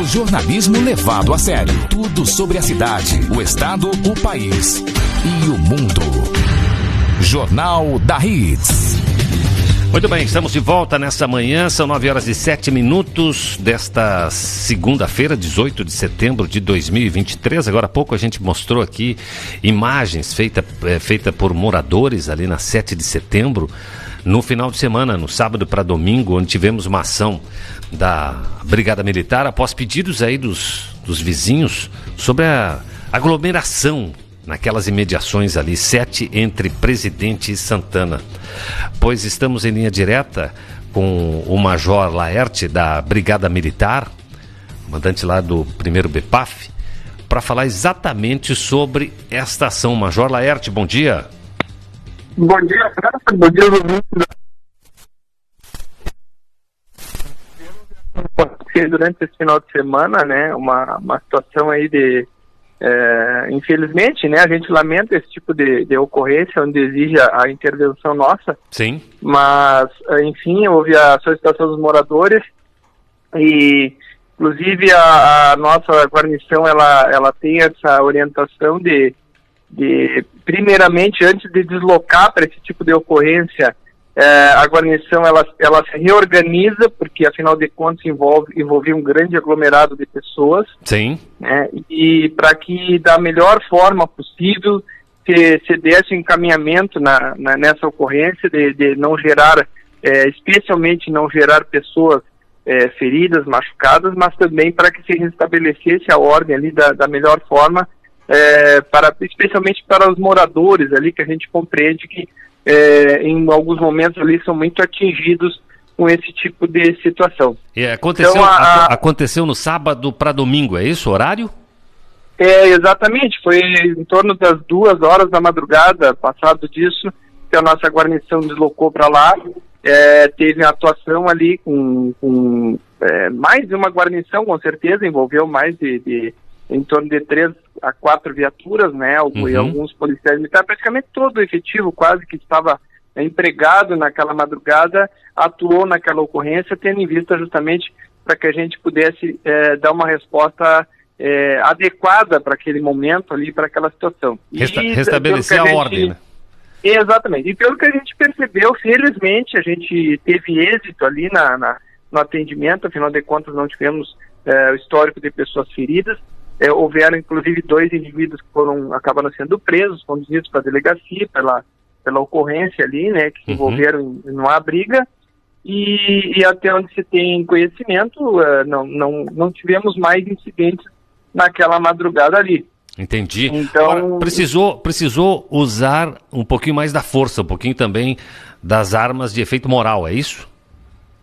O jornalismo levado a sério. Tudo sobre a cidade, o estado, o país e o mundo. Jornal da Hits. Muito bem, estamos de volta nessa manhã, são 9h07 desta segunda-feira, 18 de setembro de 2023. Agora há pouco a gente mostrou aqui imagens feitas por moradores ali na 7 de setembro, no final de semana, no sábado para domingo, onde tivemos uma ação da Brigada Militar após pedidos aí dos vizinhos sobre a aglomeração naquelas imediações ali, 7 entre Presidente e Santana. Pois estamos em linha direta com o Major Laerte da Brigada Militar, comandante lá do 1º BPAF, para falar exatamente sobre esta ação. Major Laerte, bom dia. Bom dia, França. Bom dia, durante esse final de semana, né, uma situação aí de infelizmente, né, a gente lamenta esse tipo de ocorrência onde exige a intervenção nossa. Sim. Mas, enfim, houve a solicitação dos moradores e, inclusive, a nossa guarnição, ela tem essa orientação de primeiramente, antes de deslocar para esse tipo de ocorrência, a guarnição ela se reorganiza, porque afinal de contas envolve um grande aglomerado de pessoas. Sim. Né, e para que da melhor forma possível se desse um encaminhamento nessa ocorrência de não gerar, especialmente não gerar pessoas feridas, machucadas, mas também para que se restabelecesse a ordem ali da melhor forma, especialmente para os moradores ali, que a gente compreende que em alguns momentos ali são muito atingidos com esse tipo de situação. Aconteceu no sábado para domingo, é isso o horário? Exatamente, foi em torno das 2h da madrugada, passado disso, que a nossa guarnição deslocou para lá, teve a atuação ali com mais de uma guarnição, com certeza, envolveu mais em torno de 3 a 4 viaturas, né, e alguns policiais militares, praticamente todo o efetivo quase que estava empregado naquela madrugada, atuou naquela ocorrência, tendo em vista justamente para que a gente pudesse dar uma resposta adequada para aquele momento ali, para aquela situação. Restabelecer a ordem, né? Exatamente. E pelo que a gente percebeu, felizmente, a gente teve êxito ali no atendimento, afinal de contas não tivemos o histórico de pessoas feridas. Houveram, inclusive, 2 indivíduos que acabaram sendo presos, conduzidos para a delegacia, pela ocorrência ali, né, que se envolveram numa briga, e até onde se tem conhecimento, não tivemos mais incidentes naquela madrugada ali. Entendi. Então, agora, precisou usar um pouquinho mais da força, um pouquinho também das armas de efeito moral, é isso?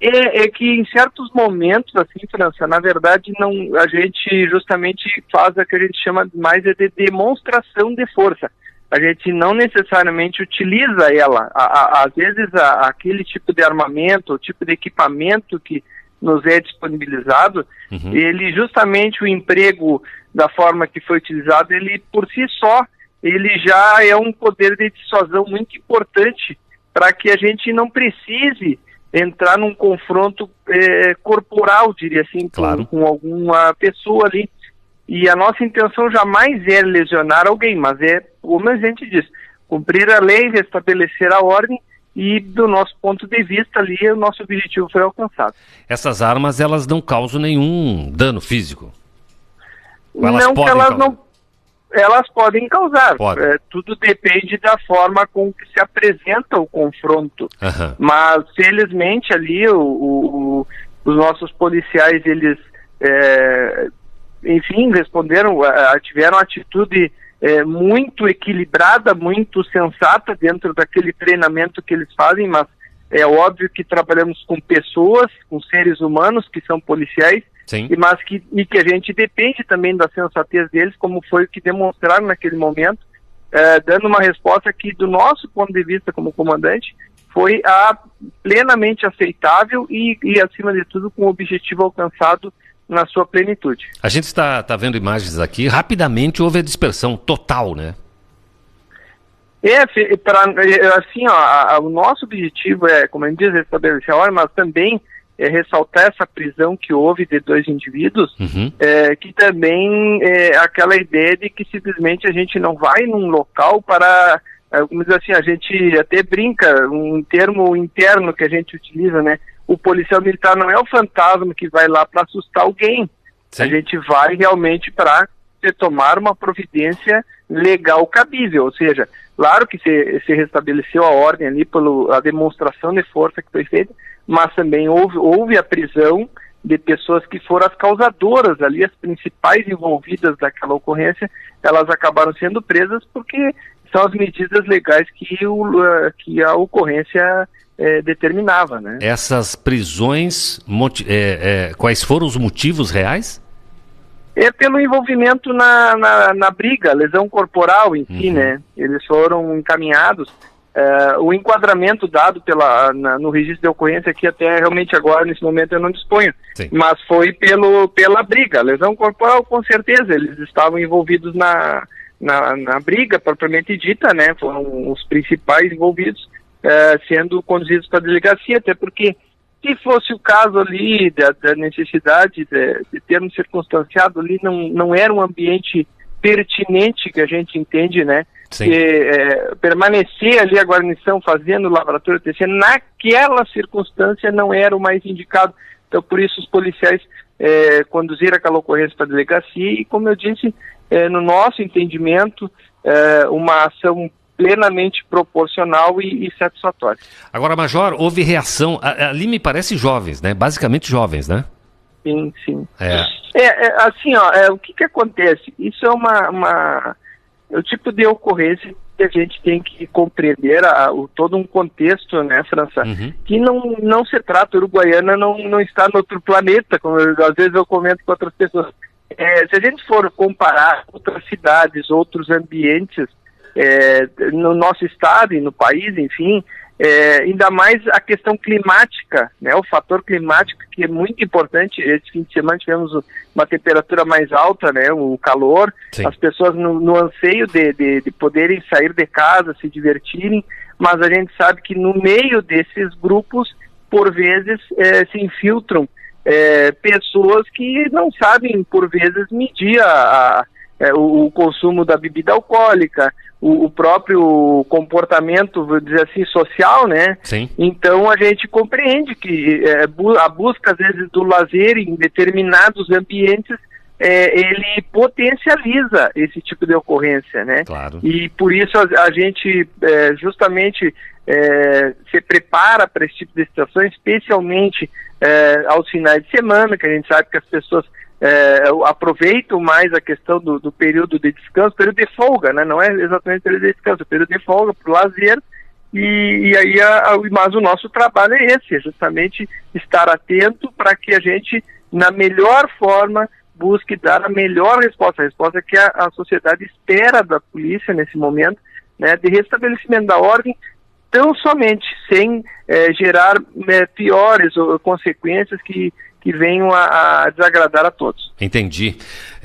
É que em certos momentos, assim, França, na verdade, a gente justamente faz o que a gente chama mais de demonstração de força. A gente não necessariamente utiliza ela. Às vezes, aquele tipo de armamento, o tipo de equipamento que nos é disponibilizado, ele justamente o emprego da forma que foi utilizado, ele por si só, ele já é um poder de dissuasão muito importante para que a gente não precise entrar num confronto corporal, diria assim, claro, com alguma pessoa ali. E a nossa intenção jamais é lesionar alguém, mas como a gente diz, cumprir a lei, restabelecer a ordem, e do nosso ponto de vista ali, o nosso objetivo foi alcançado. Essas armas, elas não causam nenhum dano físico? Elas podem causar. Pode. Tudo depende da forma com que se apresenta o confronto. Mas, felizmente, ali, os nossos policiais, eles, enfim, responderam, tiveram atitude muito equilibrada, muito sensata dentro daquele treinamento que eles fazem, mas é óbvio que trabalhamos com pessoas, com seres humanos que são policiais, mas que a gente depende também da sensatez deles, como foi o que demonstraram naquele momento, dando uma resposta que, do nosso ponto de vista como comandante, foi plenamente aceitável e, acima de tudo, com o objetivo alcançado na sua plenitude. A gente está vendo imagens aqui, rapidamente houve a dispersão total, né? O nosso objetivo como a gente diz, restabelecer a ordem, mas também ressaltar essa prisão que houve de 2 indivíduos, que também é aquela ideia de que simplesmente a gente não vai num local para, como diz assim, a gente até brinca, um termo interno que a gente utiliza, né? O policial militar não é o fantasma que vai lá para assustar alguém. Sim. A gente vai realmente para tomar uma providência legal cabível, ou seja, claro que se restabeleceu a ordem ali pela demonstração de força que foi feita, mas também houve a prisão de pessoas que foram as causadoras ali, as principais envolvidas daquela ocorrência, elas acabaram sendo presas porque são as medidas legais que a ocorrência determinava, né? Essas prisões, quais foram os motivos reais? É pelo envolvimento na briga, lesão corporal em si, né? Eles foram encaminhados. O enquadramento dado no registro de ocorrência aqui, até realmente agora, nesse momento, eu não disponho. Sim. Mas foi pela briga. Lesão corporal, com certeza, eles estavam envolvidos na briga propriamente dita, né? Foram os principais envolvidos, sendo conduzidos para a delegacia, até porque se fosse o caso ali da necessidade de termos circunstanciado ali, não era um ambiente pertinente que a gente entende, né? Que permanecer ali a guarnição fazendo o laboratório TC naquela circunstância não era o mais indicado. Então, por isso, os policiais conduziram aquela ocorrência para a delegacia e, como eu disse, no nosso entendimento, uma ação plenamente proporcional e satisfatória. Agora, Major, houve reação, ali me parece jovens, né? Basicamente jovens, né? Sim, sim. Assim, o que acontece? Isso é o tipo de ocorrência que a gente tem que compreender todo um contexto, né, França? Que não se trata, a Uruguaiana não está no outro planeta, como às vezes eu comento com outras pessoas. Se a gente for comparar outras cidades, outros ambientes, no nosso estado e no país, enfim, ainda mais a questão climática, né, o fator climático que é muito importante. Esse fim de semana tivemos uma temperatura mais alta, né, o calor. Sim. As pessoas no anseio de poderem sair de casa, se divertirem, mas a gente sabe que no meio desses grupos, por vezes, se infiltram pessoas que não sabem, por vezes, medir o consumo da bebida alcoólica, o próprio comportamento, vou dizer assim, social, né? Sim. Então a gente compreende que a busca, às vezes, do lazer em determinados ambientes, ele potencializa esse tipo de ocorrência, né? Claro. E por isso a gente justamente se prepara para esse tipo de situação, especialmente aos finais de semana, que a gente sabe que as pessoas aproveitam mais a questão do período de descanso, período de folga, né? Não é exatamente período de descanso, é período de folga para o lazer, e aí mas o nosso trabalho é esse, justamente estar atento para que a gente, na melhor forma, busque dar a melhor resposta, a resposta que a sociedade espera da polícia nesse momento, né, de restabelecimento da ordem, tão somente sem gerar piores consequências que venham a desagradar a todos. Entendi.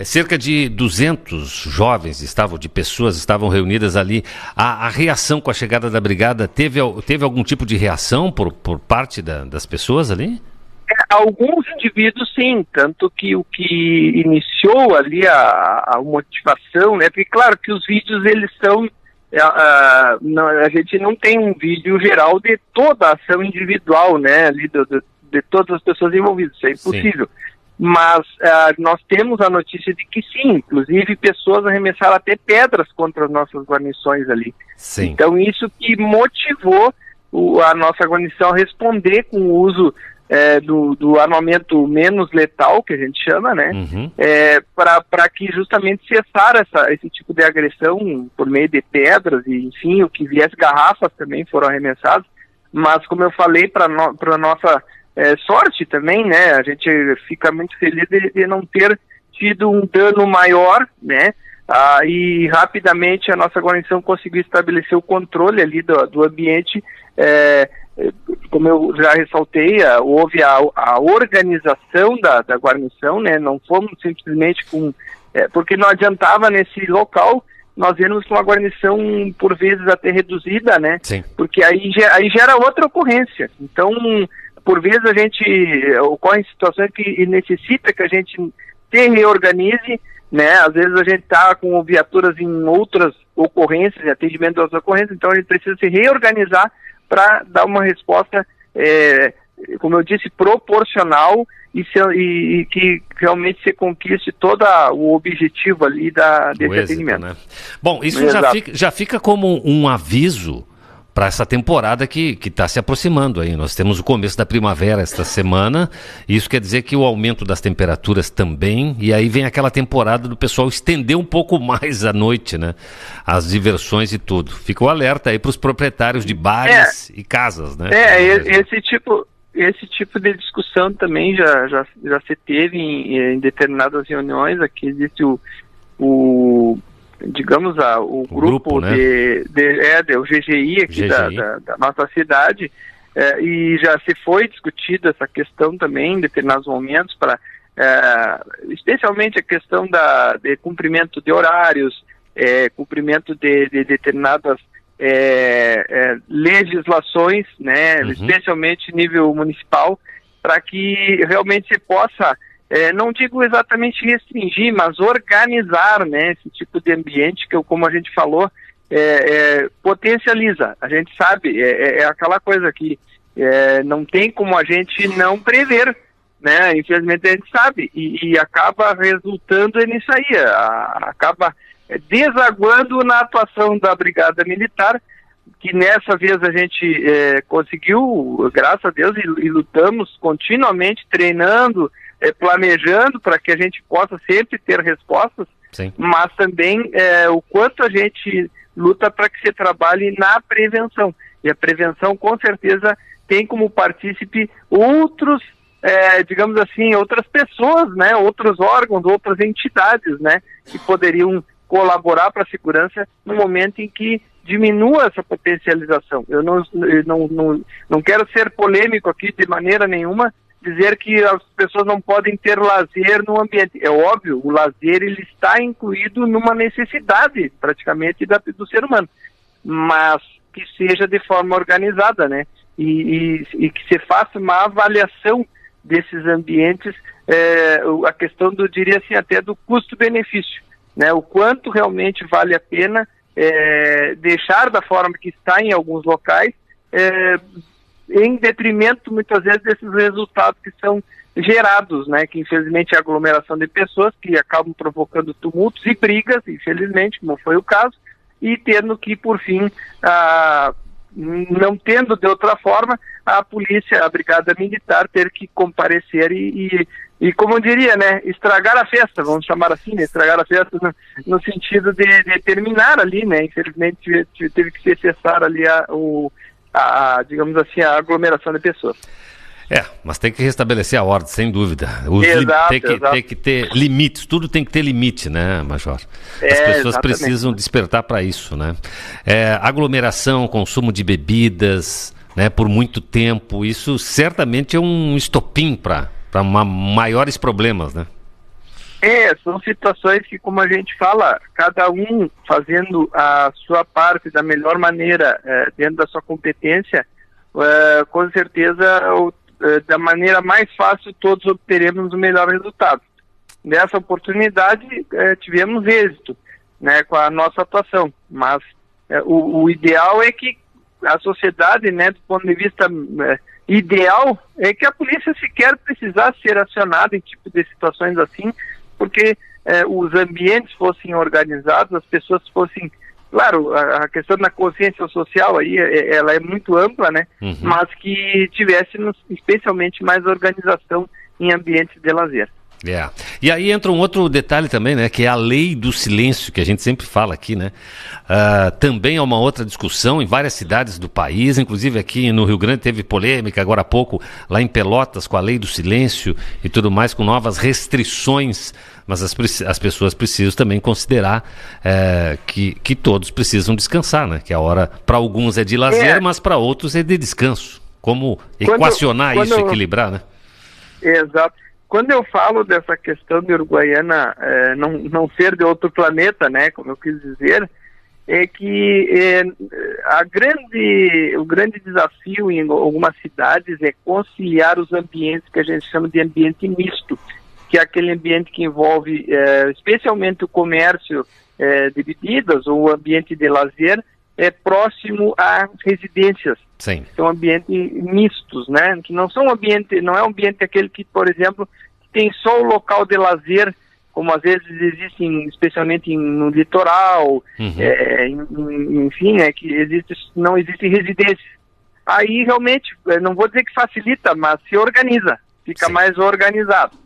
Cerca de 200 jovens pessoas estavam reunidas ali. A reação com a chegada da brigada, teve algum tipo de reação por parte das pessoas ali? Alguns indivíduos, sim, tanto que o que iniciou ali a motivação, né, porque claro que os vídeos, eles são, a gente não tem um vídeo geral de toda a ação individual, né, ali de todas as pessoas envolvidas, isso é impossível. Sim. Mas nós temos a notícia de que sim, inclusive pessoas arremessaram até pedras contra as nossas guarnições ali. Sim. Então isso que motivou a nossa guarnição a responder com o uso do armamento menos letal, que a gente chama, né? Para que justamente cessar esse tipo de agressão por meio de pedras e, enfim, o que viesse, garrafas também foram arremessadas. Mas, como eu falei, para nossa sorte também, né? A gente fica muito feliz de não ter tido um dano maior, né? E rapidamente a nossa guarnição conseguiu estabelecer o controle ali do ambiente. Como eu já ressaltei, houve a organização da guarnição, né? Não fomos simplesmente porque não adiantava nesse local nós irmos com uma guarnição por vezes até reduzida, né? Sim. Porque aí gera outra ocorrência. Então, por vezes a gente ocorre situações que necessita que a gente se reorganize, né? Às vezes a gente está com viaturas em outras ocorrências, em atendimento das ocorrências, então a gente precisa se reorganizar para dar uma resposta, como eu disse, proporcional e que realmente se conquiste todo o objetivo ali desse atendimento. Né? Bom, isso já fica como um aviso para essa temporada que está se aproximando aí. Nós temos o começo da primavera esta semana, e isso quer dizer que o aumento das temperaturas também, e aí vem aquela temporada do pessoal estender um pouco mais a noite, né? As diversões e tudo. Fica o alerta aí para os proprietários de bares e casas, né? Esse tipo de discussão também já se teve em determinadas reuniões. Aqui existe o grupo, né? O GGI aqui da nossa cidade, e já se foi discutido essa questão também em determinados momentos, especialmente a questão de cumprimento de horários, cumprimento de determinadas legislações, né, especialmente nível municipal, para que realmente se possa, não digo exatamente restringir, mas organizar, né, esse tipo de ambiente que, como a gente falou, potencializa. A gente sabe, é aquela coisa que não tem como a gente não prever, né, infelizmente a gente sabe, e acaba resultando nisso aí, acaba desaguando na atuação da Brigada Militar, que nessa vez a gente conseguiu, graças a Deus, e lutamos continuamente, treinando, planejando para que a gente possa sempre ter respostas. Sim. Mas também o quanto a gente luta para que se trabalhe na prevenção. E a prevenção, com certeza, tem como partícipe outros, digamos assim, outras pessoas, né, outros órgãos, outras entidades, né, que poderiam colaborar para a segurança no momento em que diminua essa potencialização. Eu não quero ser polêmico aqui de maneira nenhuma, dizer que as pessoas não podem ter lazer no ambiente. É óbvio, o lazer ele está incluído numa necessidade praticamente do ser humano, mas que seja de forma organizada, né? E que se faça uma avaliação desses ambientes, a questão diria assim, até do custo-benefício, né? O quanto realmente vale a pena deixar da forma que está em alguns locais, em detrimento, muitas vezes, desses resultados que são gerados, né? Que infelizmente é a aglomeração de pessoas que acabam provocando tumultos e brigas, infelizmente, como foi o caso, e tendo que, por fim, não tendo de outra forma, a polícia, a Brigada Militar ter que comparecer e como eu diria, né, estragar a festa, vamos chamar assim, né, estragar a festa no sentido de terminar ali, né, infelizmente teve que se cessar ali digamos assim, a aglomeração de pessoas. Mas tem que restabelecer a ordem, sem dúvida. Tem que ter limites, tudo tem que ter limite, né, Major? As pessoas precisam despertar para isso, né? Aglomeração, consumo de bebidas, né, por muito tempo, isso certamente é um estopim para maiores problemas, né? São situações que, como a gente fala, cada um fazendo a sua parte da melhor maneira, dentro da sua competência, com certeza, da maneira mais fácil, todos obteremos o melhor resultado. Nessa oportunidade, tivemos êxito, né, com a nossa atuação, mas o ideal é que a sociedade, né, do ponto de vista ideal, é que a polícia sequer precisasse ser acionada em tipo de situações assim, porque os ambientes fossem organizados, as pessoas fossem... Claro, a questão da consciência social aí, ela é muito ampla, né? Mas que tivéssemos especialmente mais organização em ambientes de lazer. E aí entra um outro detalhe também, né, que é a lei do silêncio, que a gente sempre fala aqui, né? Também é uma outra discussão em várias cidades do país, inclusive aqui no Rio Grande teve polêmica agora há pouco, lá em Pelotas, com a lei do silêncio e tudo mais, com novas restrições, mas as pessoas precisam também considerar que todos precisam descansar, né? Que a hora, para alguns é de lazer, mas para outros é de descanso. Como equacionar isso, equilibrar, né? Exato. Quando eu falo dessa questão de Uruguaiana não ser de outro planeta, né, como eu quis dizer, é que o grande desafio em algumas cidades é conciliar os ambientes que a gente chama de ambiente misto, que é aquele ambiente que envolve especialmente o comércio de bebidas ou o ambiente de lazer próximo a residências. Sim. São ambientes mistos, né? Que não são não é um ambiente aquele que, por exemplo, tem só o local de lazer, como às vezes existem, especialmente no litoral, enfim, que não existem residências. Aí realmente, não vou dizer que facilita, mas se organiza, fica mais organizado.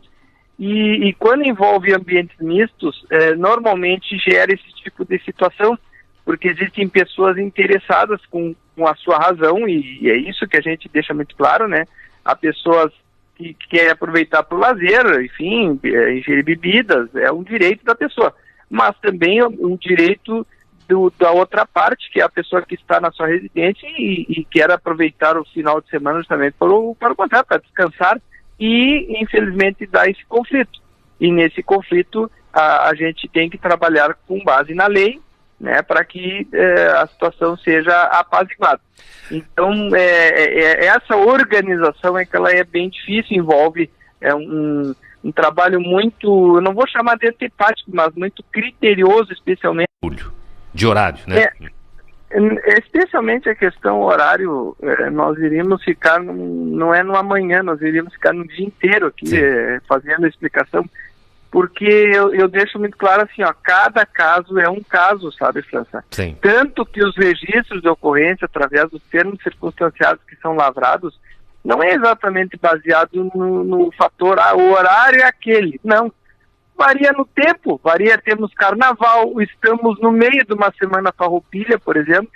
E quando envolve ambientes mistos, normalmente gera esse tipo de situação, porque existem pessoas interessadas com a sua razão, e é isso que a gente deixa muito claro, né? Há pessoas que querem aproveitar para o lazer, enfim, ingerir bebidas, é um direito da pessoa, mas também um direito da outra parte, que é a pessoa que está na sua residência e quer aproveitar o final de semana justamente para o contrato, para descansar, e infelizmente dá esse conflito. E nesse conflito a gente tem que trabalhar com base na lei, né, para que a situação seja apaziguada. Então, essa organização que ela é bem difícil, envolve um trabalho muito, eu não vou chamar de antipático, mas muito criterioso, especialmente. De horário, né? Especialmente a questão horário, nós iríamos ficar, não é no amanhã, nós iríamos ficar no dia inteiro aqui fazendo a explicação, porque eu deixo muito claro assim, cada caso é um caso, sabe, França? Sim. Tanto que os registros de ocorrência, através dos termos circunstanciados que são lavrados, não é exatamente baseado no fator, o horário é aquele, não. Varia no tempo, temos carnaval, estamos no meio de uma semana farroupilha, por exemplo,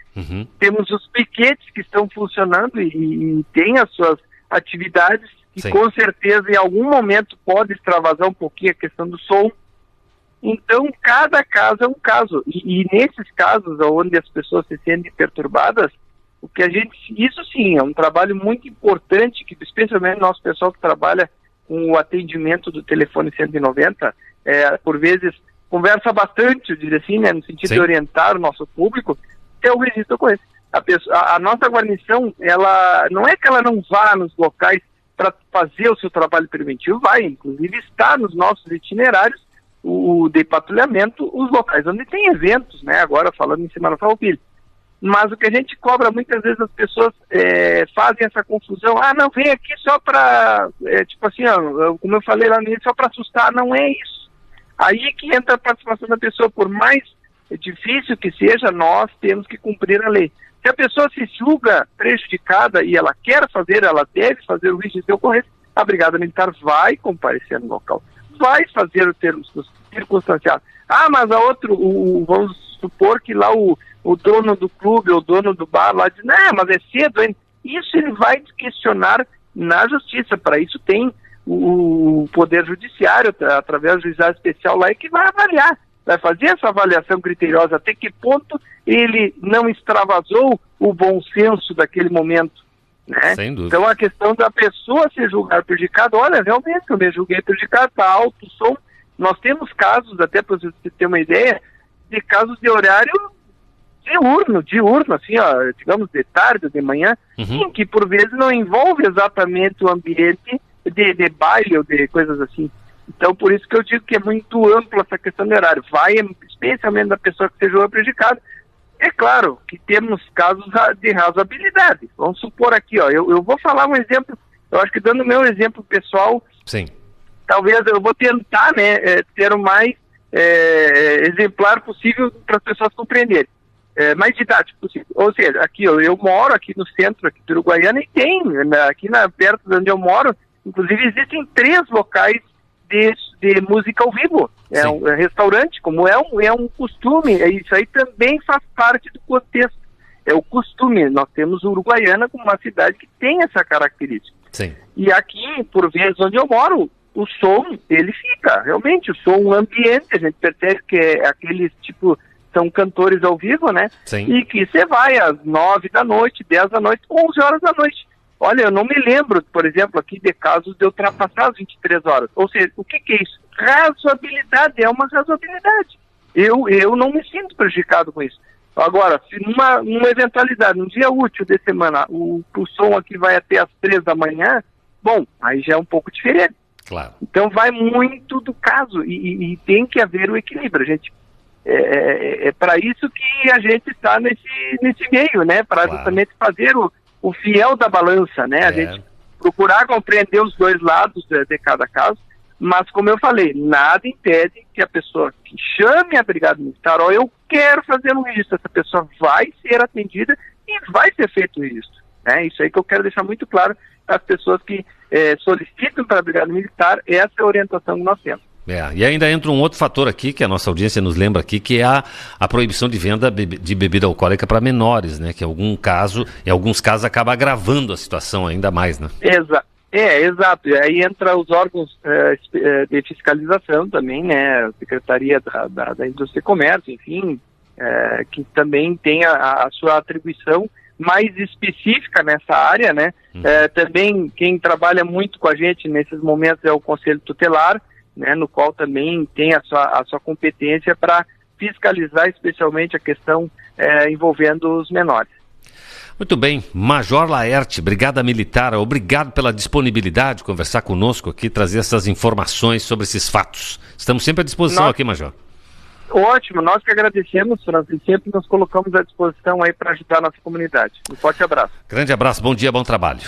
temos os piquetes que estão funcionando e têm as suas atividades, que com certeza em algum momento pode extravasar um pouquinho a questão do som. Então, cada caso é um caso. E nesses casos onde as pessoas se sentem perturbadas, isso sim, é um trabalho muito importante, que especialmente nosso pessoal que trabalha com o atendimento do telefone 190, por vezes conversa bastante, eu diria assim, né, no sentido de orientar o nosso público, é o registro de ocorrência. A nossa guarnição, ela não é que ela não vá nos locais para fazer o seu trabalho preventivo, inclusive está nos nossos itinerários o de patrulhamento, os locais onde tem eventos, né, agora falando em Semana Farroupilha. Mas o que a gente cobra, muitas vezes as pessoas fazem essa confusão, não, vem aqui só para, tipo assim, como eu falei lá no início, só para assustar, não é isso. Aí que entra a participação da pessoa, por mais difícil que seja, nós temos que cumprir a lei. Se a pessoa se julga prejudicada e ela quer fazer, ela deve fazer o registro de ocorrência, a Brigada Militar vai comparecer no local, vai fazer o termo circunstanciado. Mas a outro, vamos supor que lá o dono do clube, ou o dono do bar lá diz, mas é cedo ainda. Isso ele vai questionar na justiça, para isso tem o Poder Judiciário, através do juizado especial lá, que vai avaliar, vai fazer essa avaliação criteriosa, até que ponto ele não extravasou o bom senso daquele momento, né? Sem dúvida. Então a questão da pessoa se julgar prejudicada, olha, realmente eu me julguei prejudicado, está alto o som. Nós temos casos, até para você ter uma ideia, de casos de horário diurno, assim, digamos de tarde, de manhã, em que por vezes não envolve exatamente o ambiente de baile ou de coisas assim. Então, por isso que eu digo que é muito ampla essa questão de horário. Vai especialmente da pessoa que seja prejudicada. É claro que temos casos de razoabilidade. Vamos supor aqui, eu vou falar um exemplo, eu acho que dando o meu exemplo pessoal, talvez eu vou tentar, né, ter o mais exemplar possível para as pessoas compreenderem. Mais didático possível. Ou seja, aqui eu moro aqui no centro aqui do Uruguaiana e tem, aqui perto de onde eu moro, inclusive existem 3 locais de música ao vivo. É um restaurante, como é um costume, isso aí também faz parte do contexto. É o costume. Nós temos Uruguaiana como uma cidade que tem essa característica. E aqui, por vezes, onde eu moro, o som, ele fica, realmente, o som, o ambiente, a gente percebe que é aqueles tipo, são cantores ao vivo, né? E que você vai às 9 da noite, 10 da noite, 11 horas da noite. Olha, eu não me lembro, por exemplo, aqui de casos de ultrapassar as 23 horas. Ou seja, o que é isso? Razoabilidade, é uma razoabilidade. Eu não me sinto prejudicado com isso. Agora, se numa eventualidade, num dia útil de semana, o som aqui vai até às 3 da manhã, bom, aí já é um pouco diferente. Claro. Então vai muito do caso e tem que haver o equilíbrio. A gente, é para isso que a gente está nesse meio, né? Para justamente fazer o fiel da balança, né? A gente procurar compreender os dois lados de cada caso. Mas, como eu falei, nada impede que a pessoa que chame a Brigada Militar, eu quero fazer um registro, essa pessoa vai ser atendida e vai ser feito o registro. Né? Isso aí que eu quero deixar muito claro às pessoas que solicitam para a Brigada Militar, essa é a orientação que nós temos. E ainda entra um outro fator aqui, que a nossa audiência nos lembra aqui, que é a proibição de venda de bebida alcoólica para menores, né? Que em alguns casos acaba agravando a situação ainda mais, né? Exato. E aí entra os órgãos de fiscalização também, né? A Secretaria da Indústria e Comércio, enfim, que também tem a sua atribuição mais específica nessa área, né? Também quem trabalha muito com a gente nesses momentos é o Conselho Tutelar, né? No qual também tem a sua competência para fiscalizar especialmente a questão envolvendo os menores. Muito bem, Major Laerte, Brigada Militar, obrigado pela disponibilidade de conversar conosco aqui, trazer essas informações sobre esses fatos. Estamos sempre à disposição aqui, Major. Ótimo, nós que agradecemos, Francis, sempre nos colocamos à disposição aí para ajudar a nossa comunidade. Um forte abraço. Grande abraço, bom dia, bom trabalho.